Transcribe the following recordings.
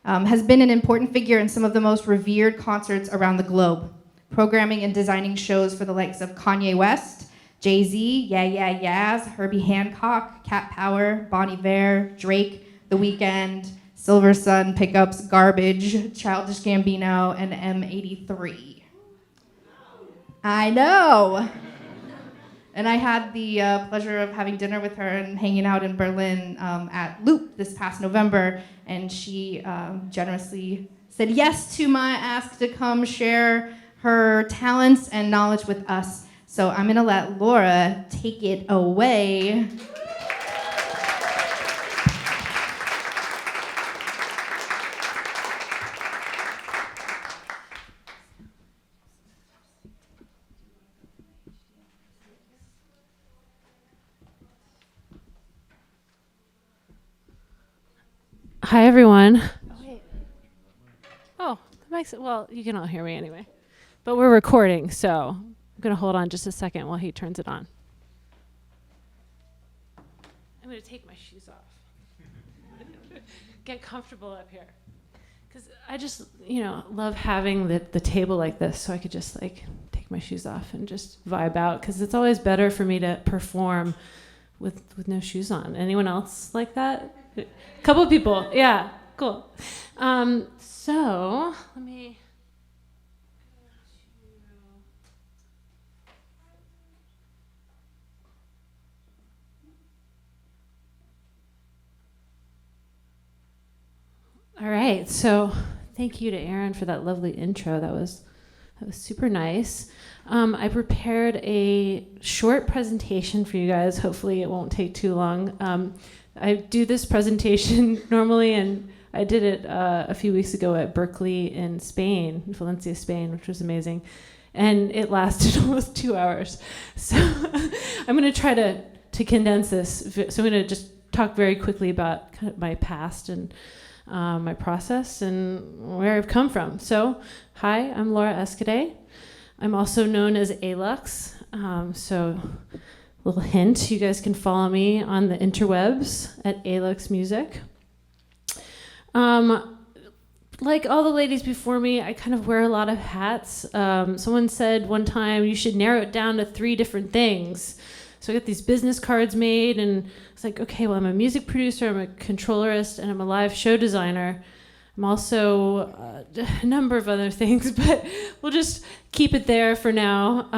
has been an important figure in some of the most revered concerts around the globe, programming and designing shows for the likes of Kanye West, Jay-Z, Yeah Yeah Yeahs, Herbie Hancock, Cat Power, Bon Iver, Drake, The Weeknd, Silver Sun, Pickups, Garbage, Childish Gambino, and M83. I know. And I had the pleasure of having dinner with her and hanging out in Berlin at Loop this past November, and she generously said yes to my ask to come share her talents and knowledge with us. So I'm gonna let Laura take it away. Hi, everyone. Oh, the mic's, well, you can all hear me anyway. But we're recording, so I'm going to hold on just a second while he turns it on. I'm going to take my shoes off. Get comfortable up here. Because I just, love having the table like this, so I could just, take my shoes off and just vibe out. Because it's always better for me to perform with no shoes on. Anyone else like that? A couple of people. Yeah, cool. So let me. All right. So thank you to Aaron for that lovely intro. That was super nice. I prepared a short presentation for you guys. Hopefully it won't take too long. I do this presentation normally, and I did it a few weeks ago at Berkeley in Spain, in Valencia, Spain, which was amazing. And it lasted almost 2 hours. So I'm going to try to condense this. So I'm going to just talk very quickly about kind of my past and my process and where I've come from. So, hi, I'm Laura Escudé. I'm also known as Alluxe. So little hint, you guys can follow me on the interwebs at Alluxe Music. Like all the ladies before me, I kind of wear a lot of hats. Someone said one time you should narrow it down to 3 different things. So I got these business cards made, and it's like, okay, well, I'm a music producer, I'm a controllerist, and I'm a live show designer. I'm also a number of other things, but we'll just keep it there for now.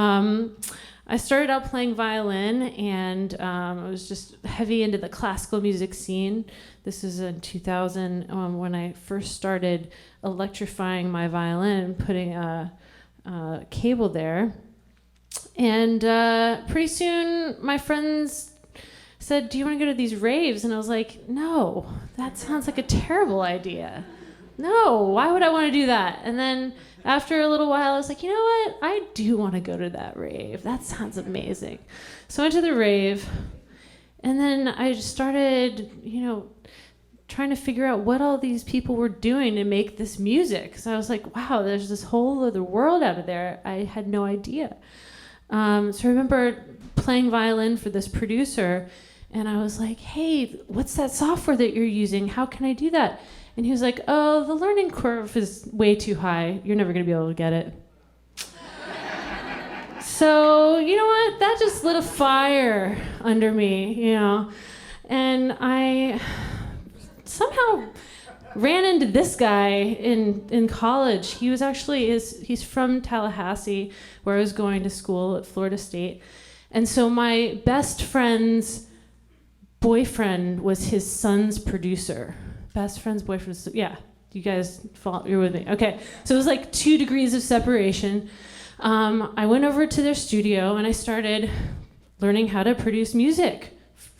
I started out playing violin, and I was just heavy into the classical music scene. This is in 2000 when I first started electrifying my violin, putting a cable there. And pretty soon my friends said, do you want to go to these raves? And I was like, no, that sounds like a terrible idea. No, why would I want to do that? And then after a little while, I was like, you know what? I do want to go to that rave. That sounds amazing. So I went to the rave, and then I just started, trying to figure out what all these people were doing to make this music. So I was like, wow, there's this whole other world out of there. I had no idea. So I remember playing violin for this producer, and I was like, hey, what's that software that you're using? How can I do that? And he was like, oh, the learning curve is way too high. You're never going to be able to get it. So, you know what? That just lit a fire under me, And I somehow ran into this guy in college. He was actually, he's from Tallahassee, where I was going to school at Florida State. And so my best friend's boyfriend was his son's producer. Best friend's boyfriend, yeah, you guys, you're with me. Okay, so it was like 2 degrees of separation. I went over to their studio and I started learning how to produce music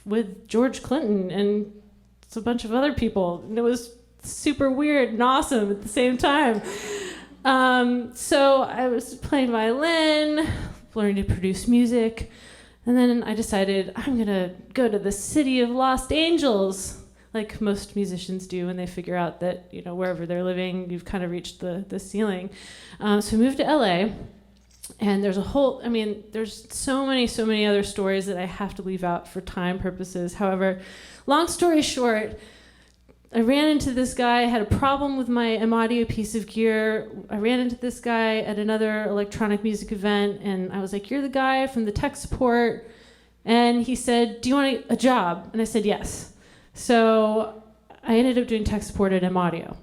with George Clinton and a bunch of other people. And it was super weird and awesome at the same time. So I was playing violin, learning to produce music, and then I decided I'm gonna go to the city of Los Angeles, like most musicians do when they figure out that, wherever they're living, you've kind of reached the ceiling. So I moved to LA, and there's there's so many other stories that I have to leave out for time purposes. However, long story short, I ran into this guy, I had a problem with my audio piece of gear. I ran into this guy at another electronic music event, and I was like, "You're the guy from the tech support." And he said, "Do you want a job?" And I said, "Yes." So I ended up doing tech support at M-Audio.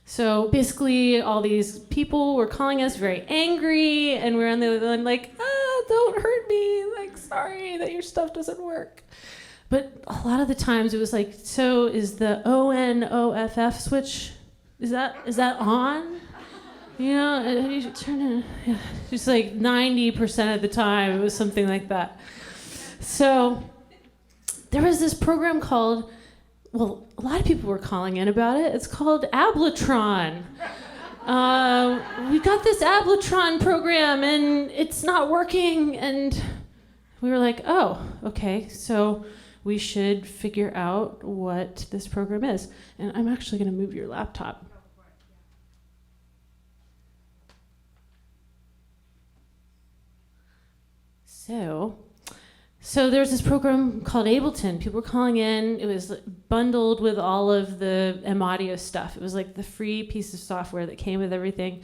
So basically, all these people were calling us very angry, and we were on the other end like, "Don't hurt me, like, sorry that your stuff doesn't work." But a lot of the times it was like, "So is the ON/OFF switch, is that on? You know, you should turn it." Yeah. Just like 90% of the time it was something like that. So there was this program called, well, a lot of people were calling in about it. It's called Abletron. We got this Abletron program and it's not working. And we were like, "Oh, okay, so we should figure out what this program is." And I'm actually going to move your laptop. So there's this program called Ableton. People were calling in. It was bundled with all of the M-Audio stuff. It was like the free piece of software that came with everything.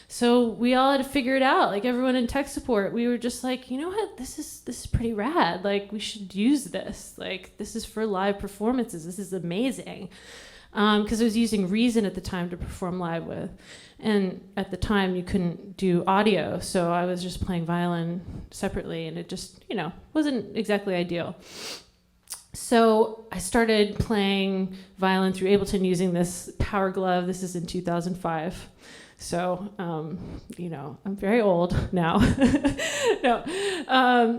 So we all had to figure it out. Like everyone in tech support, we were just like, "You know what? This is pretty rad. Like we should use this. Like this is for live performances. This is amazing." Because I was using Reason at the time to perform live with. And at the time, you couldn't do audio, so I was just playing violin separately, and it just, wasn't exactly ideal. So I started playing violin through Ableton using this Power Glove. This is in 2005. So, I'm very old now. No.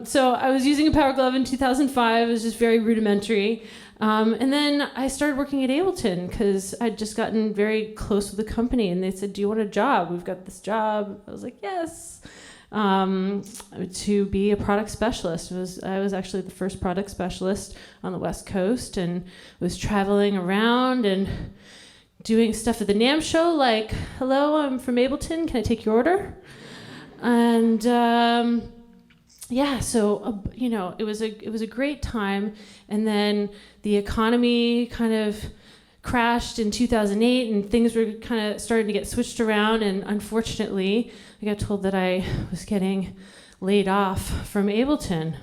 So I was using a Power Glove in 2005. It was just very rudimentary. And then I started working at Ableton because I'd just gotten very close with the company, and they said, "Do you want a job? We've got this job." I was like, "Yes." To be a product specialist. I was actually the first product specialist on the West Coast, and was traveling around and doing stuff at the NAMM show, like, "Hello, I'm from Ableton. Can I take your order?" And so it was a great time. And then the economy kind of crashed in 2008, and things were kind of starting to get switched around. And unfortunately, I got told that I was getting laid off from Ableton.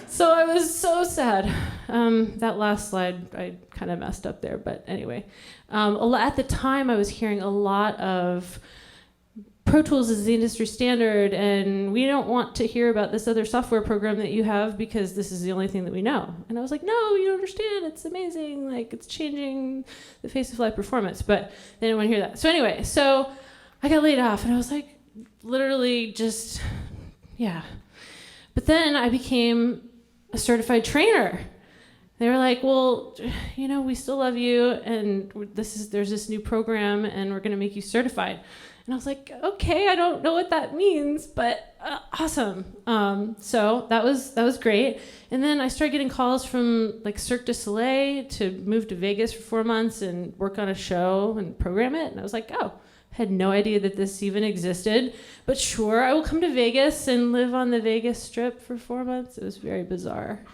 So I was so sad. That last slide, I kind of messed up there, but anyway. At the time, I was hearing a lot of Pro Tools is the industry standard, and we don't want to hear about this other software program that you have because this is the only thing that we know. And I was like, "No, you don't understand. It's amazing. Like, it's changing the face of live performance." But they didn't want to hear that. So anyway, so I got laid off, and I was like, literally just, yeah. But then I became a certified trainer. They were like, "Well, we still love you, and there's this new program, and we're going to make you certified." And I was like, "Okay, I don't know what that means, but awesome." So that was great. And then I started getting calls from like Cirque du Soleil to move to Vegas for 4 months and work on a show and program it. And I was like, "Oh, I had no idea that this even existed, but sure, I will come to Vegas and live on the Vegas Strip for 4 months." It was very bizarre.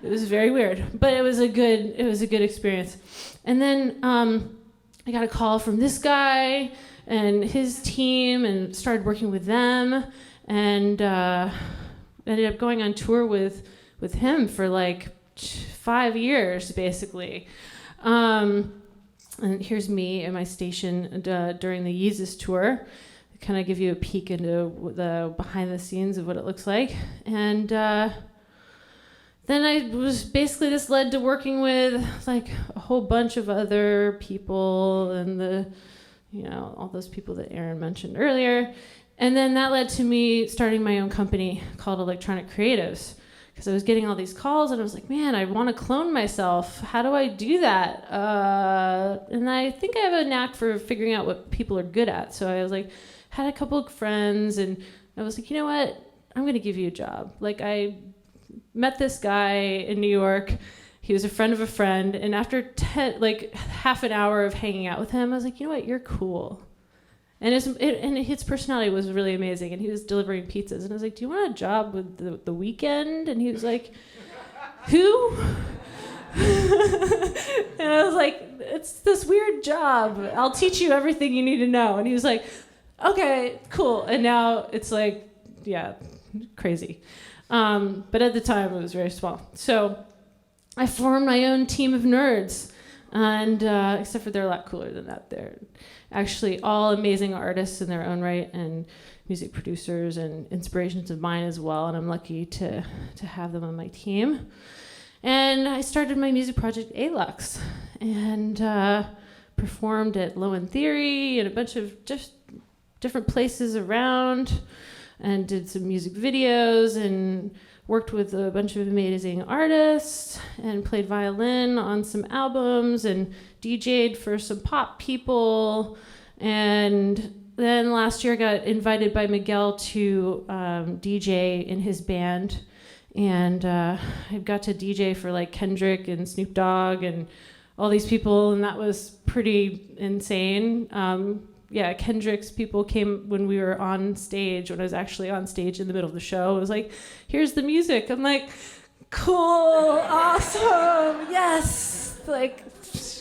It was very weird, but it was a good experience. And then I got a call from this guy and his team, and started working with them, and ended up going on tour with him for like 5 years, basically. And here's me at my station during the Yeezus tour. Kind of give you a peek into the behind the scenes of what it looks like. And then this led to working with like a whole bunch of other people, and all those people that Aaron mentioned earlier. And then that led to me starting my own company called Electronic Creatives, because I was getting all these calls, and I was like, "Man, I want to clone myself. How do I do that?" And I think I have a knack for figuring out what people are good at. So I was like, had a couple of friends, and I was like, "You know what? I'm going to give you a job." Like, I met this guy in New York. He was a friend of a friend, and after half an hour of hanging out with him, I was like, "You know what? You're cool." And his personality was really amazing, and he was delivering pizzas, and I was like, "Do you want a job with the Weeknd?" And he was like, "Who?" And I was like, it's this weird job. I'll teach you everything you need to know. And he was like, okay, cool. And now it's like, yeah, crazy. But at the time, it was very small. So I formed my own team of nerds. And except for they're a lot cooler than that. They're actually all amazing artists in their own right and music producers and inspirations of mine as well. And I'm lucky to have them on my team. And I started my music project, Alluxe, and performed at Low End Theory and a bunch of just different places around, and did some music videos and worked with a bunch of amazing artists and played violin on some albums and DJ'd for some pop people. And then last year I got invited by Miguel to DJ in his band. And I got to DJ for like Kendrick and Snoop Dogg and all these people, and that was pretty insane. Yeah, Kendrick's people came when we were on stage, when I was actually on stage in the middle of the show. It was like, here's the music. I'm like, cool, awesome, yes, like,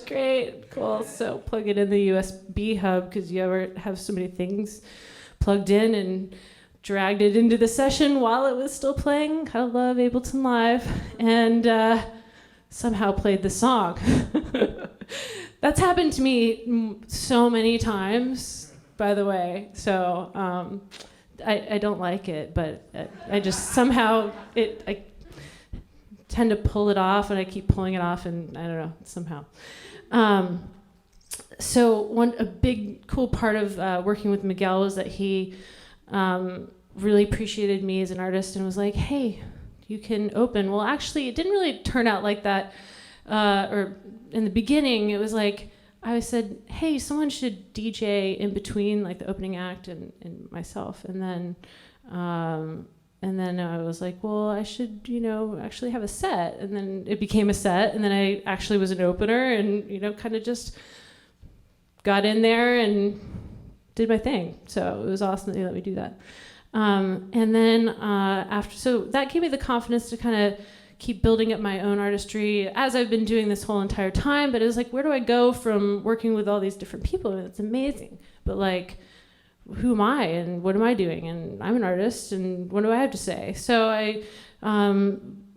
great, cool. So plug it in the USB hub, because you ever have so many things plugged in, and dragged it into the session while it was still playing. I love Ableton Live, and somehow played the song. That's happened to me so many times, by the way. So I don't like it, but I just somehow I tend to pull it off, and I keep pulling it off, and I don't know, somehow. So a big cool part of working with Miguel was that he really appreciated me as an artist and was like, hey, you can open. Well, actually, it didn't really turn out like that. Or in the beginning, it was like, I said, hey, someone should DJ in between like the opening act and myself. And then I was like, well, I should, actually have a set. And then it became a set. And then I actually was an opener and, kind of just got in there and did my thing. So it was awesome that they let me do that. And then so that gave me the confidence to kind of keep building up my own artistry as I've been doing this whole entire time. But it was like, where do I go from working with all these different people? And it's amazing. But like, who am I and what am I doing? And I'm an artist, and what do I have to say? So I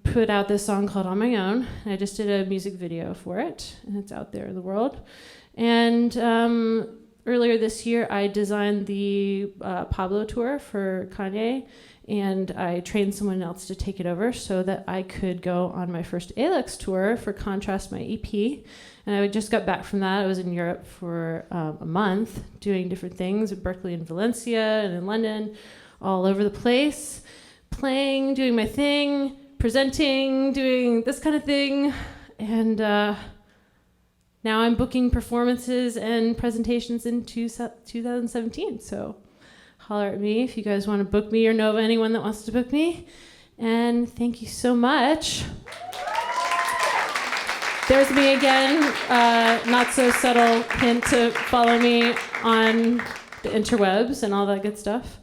put out this song called On My Own. And I just did a music video for it, and it's out there in the world. And earlier this year, I designed the Pablo tour for Kanye, and I trained someone else to take it over so that I could go on my first Alluxe tour for Contrast, my EP. And I just got back from that. I was in Europe for a month doing different things in Berkeley and Valencia and in London, all over the place, playing, doing my thing, presenting, doing this kind of thing. And now I'm booking performances and presentations in 2017. So holler at me if you guys want to book me or know of anyone that wants to book me. And thank you so much. There's me again. Not so subtle hint to follow me on the interwebs and all that good stuff.